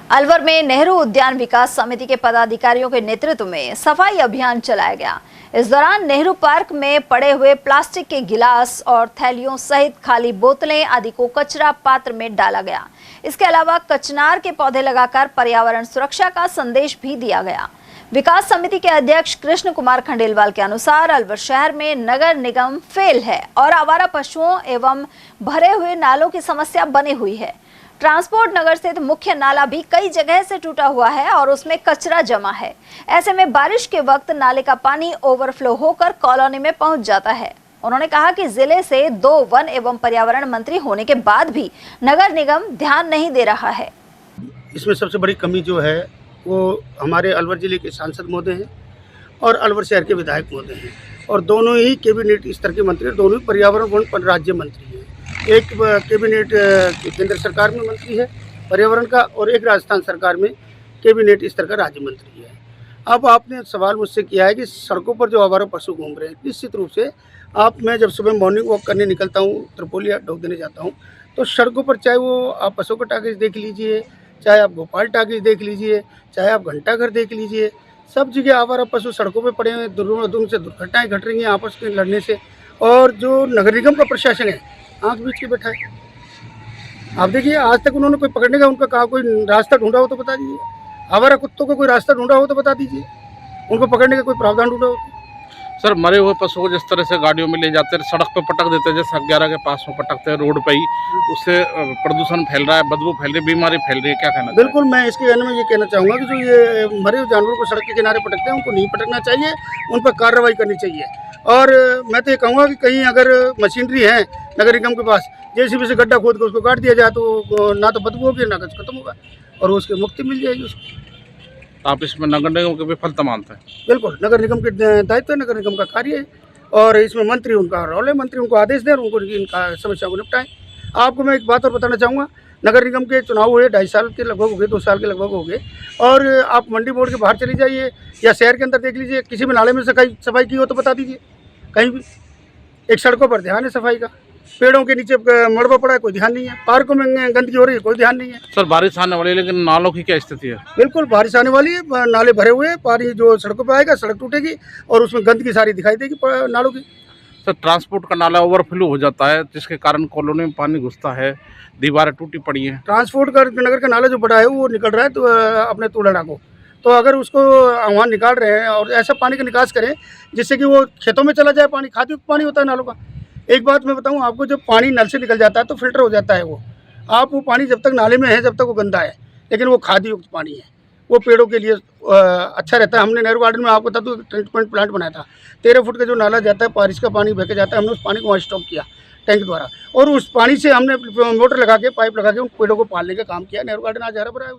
अलवर में नेहरू उद्यान विकास समिति के पदाधिकारियों के नेतृत्व में सफाई अभियान चलाया गया। इस दौरान नेहरू पार्क में पड़े हुए प्लास्टिक के गिलास और थैलियों सहित खाली बोतलें आदि को कचरा पात्र में डाला गया। इसके अलावा कचनार के पौधे लगाकर पर्यावरण सुरक्षा का संदेश भी दिया गया। विकास समिति के अध्यक्ष कृष्ण कुमार खंडेलवाल के अनुसार अलवर शहर में नगर निगम फेल है और आवारा पशुओं एवं भरे हुए नालों की समस्या बनी हुई है। ट्रांसपोर्ट नगर स्थित मुख्य नाला भी कई जगह से टूटा हुआ है और उसमें कचरा जमा है। ऐसे में बारिश के वक्त नाले का पानी ओवरफ्लो होकर कॉलोनी में पहुंच जाता है। उन्होंने कहा कि जिले से 2 वन एवं पर्यावरण मंत्री होने के बाद भी नगर निगम ध्यान नहीं दे रहा है। इसमें सबसे बड़ी कमी जो है वो हमारे अलवर जिले के सांसद महोदय हैं और अलवर शहर के विधायक महोदय हैं और दोनों ही कैबिनेट स्तर के मंत्री, दोनों ही पर्यावरण वन राज्य मंत्री हैं। एक कैबिनेट केंद्र सरकार में मंत्री है पर्यावरण का और एक राजस्थान सरकार में कैबिनेट स्तर का राज्य मंत्री है। अब आपने सवाल मुझसे किया है कि सड़कों पर जो आवारा पशु घूम रहे हैं, निश्चित रूप से मैं जब सुबह मॉर्निंग वॉक करने निकलता हूँ, त्रिपोलिया डॉग देने जाता हूँ, तो सड़कों पर चाहे वो आप अशोक टाकीज देख लीजिए, चाहे आप गोपाल टाकीज देख लीजिए, चाहे आप घंटाघर देख लीजिए, सब जगह आवारा पशु सड़कों पे पड़े हुए। दूर से दुर्घटनाएं घट रही हैं आपस में लड़ने से। और जो नगर निगम का प्रशासन है आँख बीच के बैठा है। आप देखिए, आज तक उन्होंने कोई पकड़ने का उनका कहा कोई रास्ता ढूंढा हो तो बता दीजिए। आवारा कुत्तों को कोई रास्ता ढूंढा हो तो बता दीजिए, उनको पकड़ने का कोई प्रावधान ढूंढा हो। सर, मरे हुए पशु को जिस तरह से गाड़ियों में ले जाते हैं, सड़क पे पटक देते हैं, जैसे 11 के पास में पटकते हैं रोड पे ही, उससे प्रदूषण फैल रहा है, बदबू फैल रही है, बीमारी फैल रही है, क्या कहना? बिल्कुल, मैं इसके बारे में ये कहना चाहूँगा कि जो ये मरे हुए जानवरों को सड़क के किनारे पटकते हैं उनको नहीं पटकना चाहिए, उन पर कार्रवाई करनी चाहिए। और मैं तो ये कहूँगा कि कहीं अगर मशीनरी है नगर निगम के पास, जेसीबी से गड्ढा खोद कर उसको काट दिया जाए तो ना तो बदबू होगी ना कुछ खत्म होगा और उसकी मुक्ति मिल जाएगी उसको। आप इसमें नगर निगम के विफलता मानते हैं? बिल्कुल, नगर निगम के दायित्व है, नगर निगम का कार्य है और इसमें मंत्री उनका रोल है। मंत्री उनको आदेश दें और उनको इनका समस्या को निपटाएं। आपको मैं एक बात और बताना चाहूँगा, नगर निगम के चुनाव हुए 2.5 साल के लगभग हो गए, 2 साल के लगभग हो गए, और आप मंडी बोर्ड के बाहर चली जाइए या शहर के अंदर देख लीजिए, किसी भी नाले में सफाई की हो तो बता दीजिए। कहीं भी एक सड़कों पर ध्यान है सफाई का, पेड़ों के नीचे मलबा पड़ा है कोई ध्यान नहीं है, पार्कों में गंदगी हो रही है कोई ध्यान नहीं है। सर, बारिश आने वाली है लेकिन नालों की क्या स्थिति है? बिल्कुल, बारिश आने वाली है, नाले भरे हुए हैं, पानी जो सड़कों पर आएगा सड़क टूटेगी और उसमें गंदगी सारी दिखाई देगी नालों की। सर, ट्रांसपोर्ट का नाला ओवरफ्लो हो जाता है जिसके कारण कॉलोनी में पानी घुसता है, दीवारें टूटी पड़ी हैं। ट्रांसपोर्ट का नगर का नाला जो बड़ा है वो निकल रहा है तो अपने तोड़ना को, तो अगर उसको वहाँ निकाल रहे हैं और ऐसा पानी का निकास करें जिससे कि वो खेतों में चला जाए। पानी खाद्य पानी होता है नालों का। एक बात मैं बताऊं आपको, जब पानी नल से निकल जाता है तो फिल्टर हो जाता है वो। आप वो पानी जब तक नाले में है जब तक वो गंदा है, लेकिन वो खाद्य युक्त पानी है, वो पेड़ों के लिए अच्छा रहता है। हमने नेहरू गार्डन में आपको बता दूं ट्रीटमेंट प्लांट बनाया था। 13 फुट का जो नाला जाता है, बारिश का पानी बह के जाता है, हमने उस पानी को वहाँ स्टॉक किया टैंक द्वारा और उस पानी से हमने मोटर लगा के पाइप लगा के उन पेड़ों को पालने का काम किया। नेहरू गार्डन आज हरा भरा है।